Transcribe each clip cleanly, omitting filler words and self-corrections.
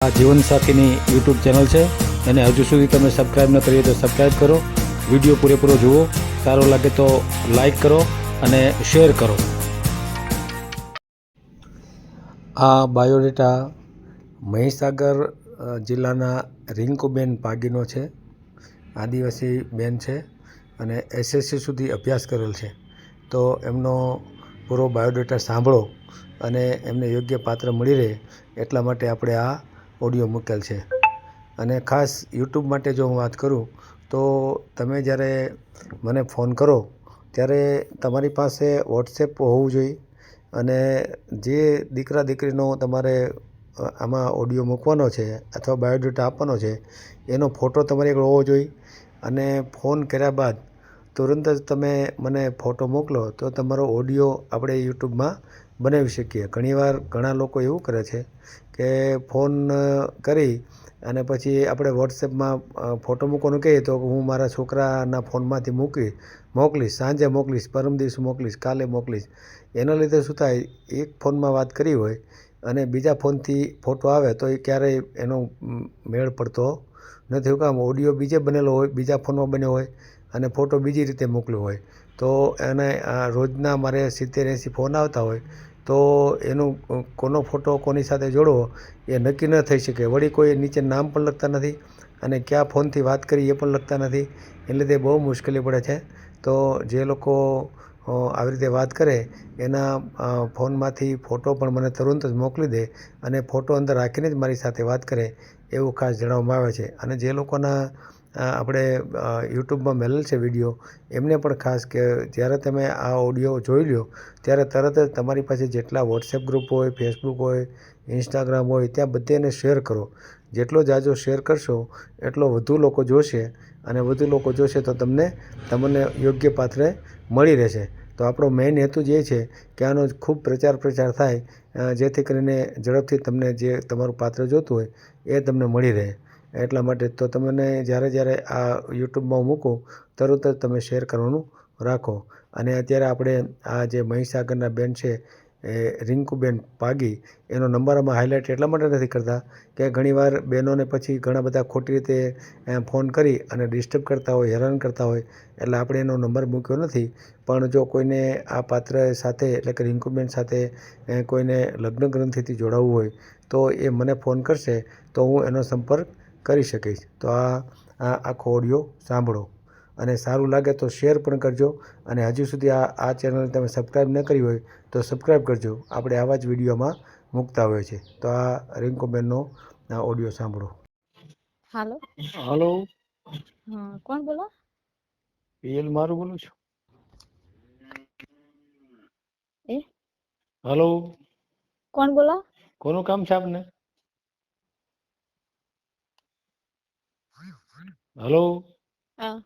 આ જીવનસાથીની YouTube channel છે, એને હજુ સુધી તમે સબસ્ક્રાઈબ ન કરી તો સબસ્ક્રાઈબ કરો. વિડીયો પૂરેપૂરો જુઓ, સારો લાગે તો લાઈક કરો અને શેર કરો. આ બાયોડેટા મહીસાગર જિલ્લાના રિંકુબેન પાગીનો છે. આદિવાસી બેન છે અને એસએસસી સુધી અભ્યાસ કરેલ છે. તો એમનો પૂરો બાયોડેટા સાંભળો અને એમને યોગ્ય પાત્ર મળી રહે એટલા માટે આપણે આ ઓડિયો મૂકેલ છે. અને ખાસ યુટ્યુબ માટે જો હું વાત કરું તો તમે જ્યારે મને ફોન કરો ત્યારે તમારી પાસે વોટ્સએપ હોવું જોઈએ. અને જે દીકરા દીકરીનો તમારે આમાં ઓડિયો મૂકવાનો છે અથવા બાયોડેટા આપવાનો છે એનો ફોટો તમારી આગળ હોવો જોઈએ. અને ફોન કર્યા બાદ તુરંત જ તમે મને ફોટો મોકલો તો તમારો ઓડિયો આપણે યુટ્યુબમાં બનાવી શકીએ. ઘણીવાર ઘણા લોકો એવું કરે છે કે ફોન કરી અને પછી આપણે વોટ્સએપમાં ફોટો મૂકવાનું કહીએ તો હું મારા છોકરાના ફોનમાંથી મોકલીશ, સાંજે મોકલીશ, પરમ દિવસે મોકલીશ, કાલે મોકલીશ. એના લીધે શું થાય, એક ફોનમાં વાત કરી હોય અને બીજા ફોનથી ફોટો આવે તો એ ક્યારેય એનો મેળ પડતો નથી. એવું કામ ઓડિયો બીજે બનેલો હોય, બીજા ફોનમાં બન્યો હોય અને ફોટો બીજી રીતે મોકલ્યો હોય તો એને રોજના મારે 70-80 ફોન આવતા હોય તો એનું કોનો ફોટો કોની સાથે જોડવો એ નક્કી ન થઈ શકે. વળી કોઈ નીચે નામ પણ લખતા નથી અને કયા ફોનથી વાત કરી એ પણ લખતા નથી. એ લીધે બહુ મુશ્કેલી પડે છે. તો જે લોકો આવી રીતે વાત કરે એના ફોનમાંથી ફોટો પણ મને તુરંત જ મોકલી દે અને ફોટો અંદર રાખીને જ મારી સાથે વાત કરે એવું ખાસ જણાવવામાં આવે છે. અને જે લોકોના આપણે યુટ્યુબમાં મેલેલ છે વિડીયો, એમને પણ ખાસ કે જ્યારે તમે આ ઓડિયો જોઈ લો ત્યારે તરત જ તમારી પાસે જેટલા વોટ્સએપ ગ્રુપ હોય, ફેસબુક હોય, ઇન્સ્ટાગ્રામ હોય ત્યાં બધે એને શેર કરો. જેટલો જાજો શેર કરશો એટલો વધુ લોકો જોશે અને વધુ લોકો જોશે તો તમને યોગ્ય પાત્ર મળી રહેશે. તો આપણો મેઇન હેતુ જ એ છે કે આનો ખૂબ પ્રચાર થાય જેથી કરીને ઝડપથી તમને જે તમારું પાત્ર જોતું હોય એ તમને મળી રહે. એટલા માટે તો તમને જ્યારે આ યુટ્યુબમાં મૂકો તરત જ તમે શેર કરવાનું રાખો. અને અત્યારે આપણે આ જે મહીસાગરના બેન છે એ રિંકુબેન પાગી, એનો નંબર આમાં હાઇલાઇટ એટલા માટે નથી કરતા કે ઘણીવાર બહેનોને પછી ઘણા બધા ખોટી રીતે ફોન કરી અને ડિસ્ટર્બ કરતા હોય, હેરાન કરતા હોય એટલે આપણે એનો નંબર મૂક્યો નથી. પણ જો કોઈને આ પાત્ર સાથે એટલે કે રિંકુબેન સાથે કોઈને લગ્ન ગ્રંથિથી જોડાવવું હોય તો એ મને ફોન કરશે તો હું એનો સંપર્ક કરી શકીશ. તો આ આખો ઓડિયો સાંભળો અને સારું લાગે તો શેર પણ કરજો. અને હજુ સુધી આ ચેનલ તમે સબસ્ક્રાઈબ ન કરી હોય તો સબસ્ક્રાઈબ કરજો. આપણે આવા જ વિડીયોમાં મૂકતા હોય છે. તો આ રિંકુબેનનો ઓડિયો સાંભળો. હાલો. હલો. હા, કોણ બોલો? પીએલ મારું બોલું છું. એ હલો. કોણ બોલો? કોનું કામ છે આપને? હલો. હા.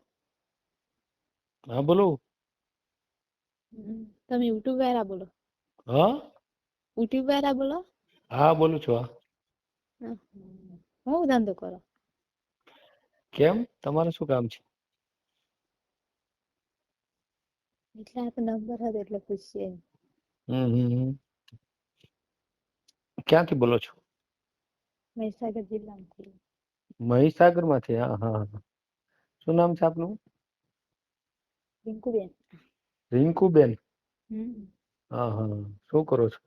હા બોલો. તમે યુટ્યુબ વાળા બોલો? હા. યુટ્યુબ વાળા બોલો? હા બોલું છું. હા. હું ધંધો કરો? કેમ, તમારે શું કામ છે? એટલે આ તો નંબર હતો એટલે પૂછીએ. ક્યાંથી બોલો છો? મહીસાગર જિલ્લામાંથી. મહીસાગર માંથી? હા હા. શું નામ છે આપનું? રિંકુબેન. રિંકુબેન. હમ. હા હા. શું કરો છો?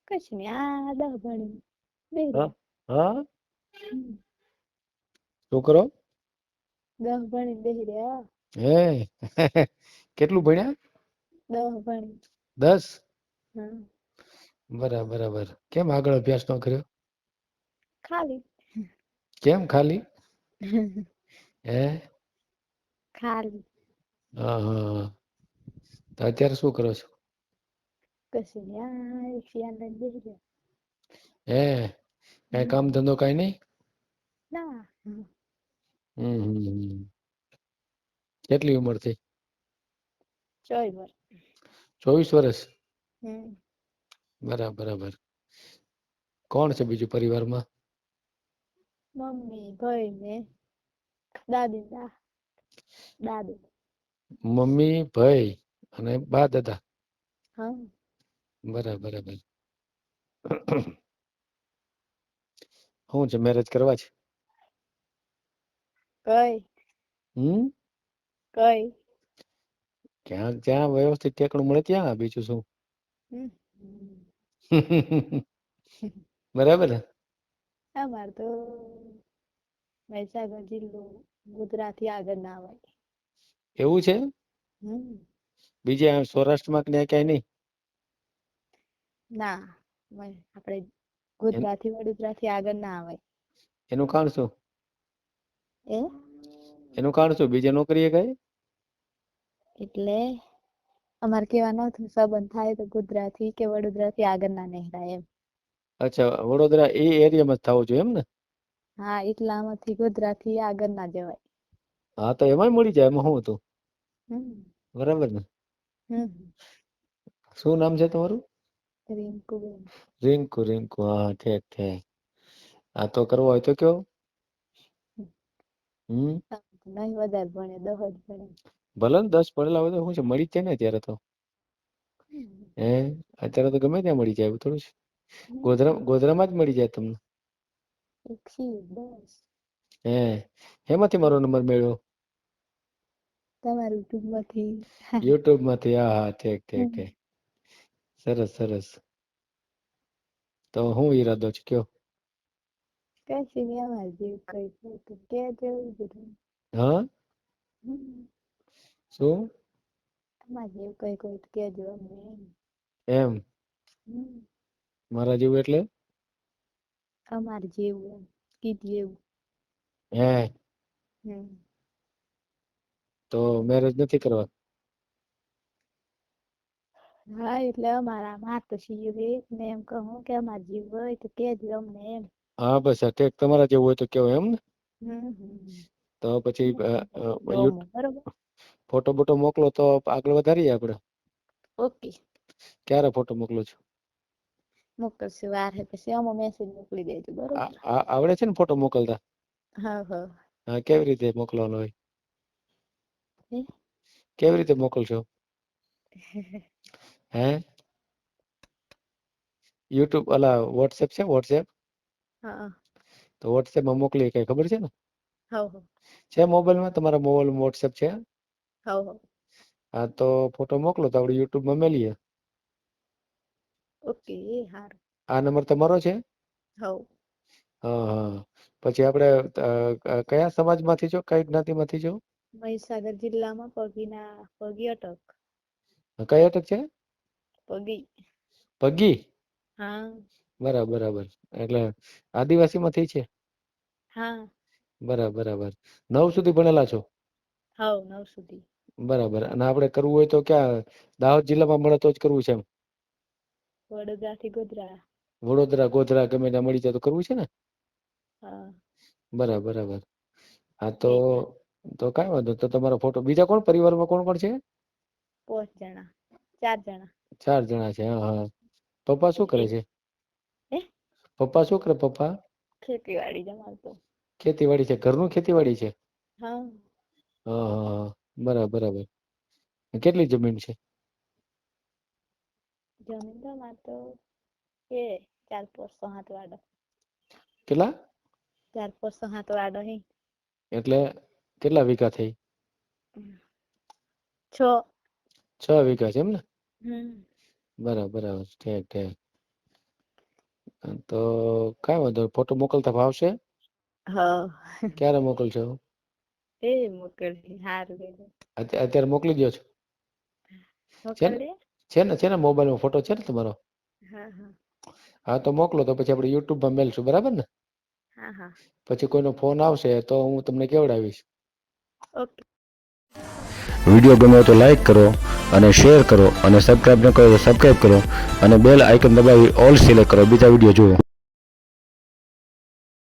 કશું નઈ, આ 10 ભણી હા બેહી હા. રહ્યા. શું કરો? 10 ભણીને બેહી રહ્યા. હે કેટલું ભણ્યા? 10 ભણી. 10? હા. બરાબર. કેમ આગળ અભ્યાસ ન કર્યો? ખાલી. કેમ ખાલી? હે? ખાલી. હા. તો અત્યારે શું કરો છો? કશું નઈ, આ રિક્ષા લઈને બેહી રહ્યા. હે, કઈ કામ ધંધો કઈ નઈ? ના. કેટલી ઉંમર થઈ? 24. 24 વર્ષ? હમ. બરાબર. કોણ છે બીજું પરિવારમાં? મમ્મી, ભાઈ ને દાદી દાદુ. મમ્મી, ભાઈ અને બા દાદા? હા. બરાબર. શું છે મેરેજ કરવા છે? કઈ કઈ ક્યાં જ્યાં વ્યવસ્થિત ટેકણું મળે ત્યાં, બીજું શું. હમ. બરાબર ને? અમાર તો મહીસાગર જિલ્લો ગોધરાથી આગળ ના હોય. એવું છે? હમ. બીજે સૌરાષ્ટ્રમાં ક્યાંય નહીં? ના આપણે ગોધરાથી વડોદરાથી આગળ ના આવે. એનું કારણ શું? એ એનું કારણ શું? બીજે નોકરીએ ગઈ? એટલે અમારે કેવા નથી સંબંધ થાય તો ગોધરાથી કે વડોદરાથી આગળ ના નહેરાય એમ. અચ્છા, વડોદરા એ એરિયામાં જ થવું જોઈએ એમ ને? હા, એટલામાંથી ગોધરાથી આગળ ના જવાય. હા, તો એમાંય મળી જાય, એમાં શું હતું? હમ. બરાબર ને? હમ. શું નામ છે તમારું? રિંકુબેન. રિંકુ, રિંકુ, હા ઠીક ઠીક. આ તો કરવો હોય તો કયો. નહીં વધારે ભણે 10 જ ભણે. ભલે ને 10 પડેલા હોય તો શું છે, મળી જ જાય ને અત્યારે તો. હે અત્યારે તો ગમે ત્યાં મળી જાય, એવું થોડું છે. ગોધરામાં જ મળી જાય તમને. 110. હે એમાંથી મારો નંબર મેળવ્યો? તમારું યુટ્યુબમાંથી. યુટ્યુબ માંથી, હા હા ઠીક ઠીક ઠીક. સરસ સરસ. તો હું ઈરાદો છે કયો? કશું નહીં, અમારે જેવું કઈ તો કે જેવું બધું. હા. હમ. શું? અમારે જેવું કઈ કોઈ તો કેજો અમને એમ. એમ. હમ. મારા જેવું એટલે? અમારે જેવું એમ કીધું એવું. હે. હમ. તો મેરેજ નથી કરવા? હા, એટલે અમારા માતોશ્રીઓ ને એમ કહું કે અમારે જેવું હોય તો કેજો અમને એમ. હા, બસ આ ઠીક તમારા જેવું હોય તો કેવો એમ ને? હમ. તો પછી બરોબર. ફોટો બોટો મોકલો તો આગળ વધારીએ આપણે. ઓકે. ક્યારે ફોટો મોકલો છો? મોકલશું વાર હે પછી આમાં મેસેજ મોકલી દેજો બરોબર. આવડે છે ને ફોટો મોકલતા? હા હા. હા, કેવી રીતે મોકલવાનો હોય? હે. કેવી રીતે મોકલશો? હે. યુટ્યુબ અલા વોટ્સએપ છે વોટ્સએપ? હા. તો વોટ્સએપમાં મોકલીએ કઈ ખબર છે ને? હવ. છે મોબાઈલમાં તમારા મોબાઈલમાં વોટ્સએપ છે? હવ. હા, તો ફોટો મોકલો તો આપણે યુટ્યુબમાં મેલીએ. ઓકે હારું. આ નંબર તમારો છે? હવ. હા હા, પછી આપણે કયા સમાજમાંથી છો? કઈ જ્ઞાતિમાંથી છો? મહીસાગર જિલ્લામાં પગી અટક. કઈ અટક છે? પગી. પગી. હા. બરાબર બરાબર, એટલે આદિવાસીમાંથી છે? હા. બરાબર. 9 સુધી ભણેલા છો? હવ 9 સુધી. બરાબર, અને આપણે કરવું હોય તો ક્યાં દાહોદ જિલ્લામાં મળે તો જ કરવું છે એમ? વડોદરાથી ગોધરા. વડોદરા, ગોધરા ગમે ત્યાં મળી જાય તો કરવું છે ને? હા. બરાબર. હા એ તો કઈ વાંધો તો તમારો ફોટો બીજા કોણ પરિવારમાં કોણ છે? 5 જણા 4 જણા. 4 જણા છે, હા. પપ્પા શું કરે એક છે? હે પપ્પા શું કરે પપ્પા? ખેતીવાડી જ અમાર તો. ખેતીવાડી છે, ઘરનું ખેતીવાડી છે? હા. હા. બરાબર. કેટલી જમીન છે? જમીન તો અમાર તો છે 4-5-7 વાડા. કેટલા? 4-5-7 વાડા હે. એટલે કેટલા વીઘા થઈ? 6. 6 વીઘા છે એમને? હમ. બરાબર. ઠીક. તો કઈ વાંધો નહીં, ફોટો મોકલતા ફાવશે? હા. ક્યારે મોકલશો? મોકલશે હારું. અત્યારે મોકલી દો છો? મોકલજે. છે ને મોબાઈલમાં ફોટો છે ને તમારો? હા. હા, તો મોકલો તો પછી આપણે યુટ્યુબમાં મેલશું, બરાબર ને? હા. પછી કોઈનો ફોન આવશે તો હું તમને કેવડાવીશ. ઓકે. વિડીયો ગમ્યો તો લાઈક કરો અને શેર કરો અને સબસ્ક્રાઇબ ન કરો તો સબસ્ક્રાઇબ કરો અને બેલ આઇકન દબાવી ઓલ સિલેક્ટ કરો બીજા વિડીયો જુઓ.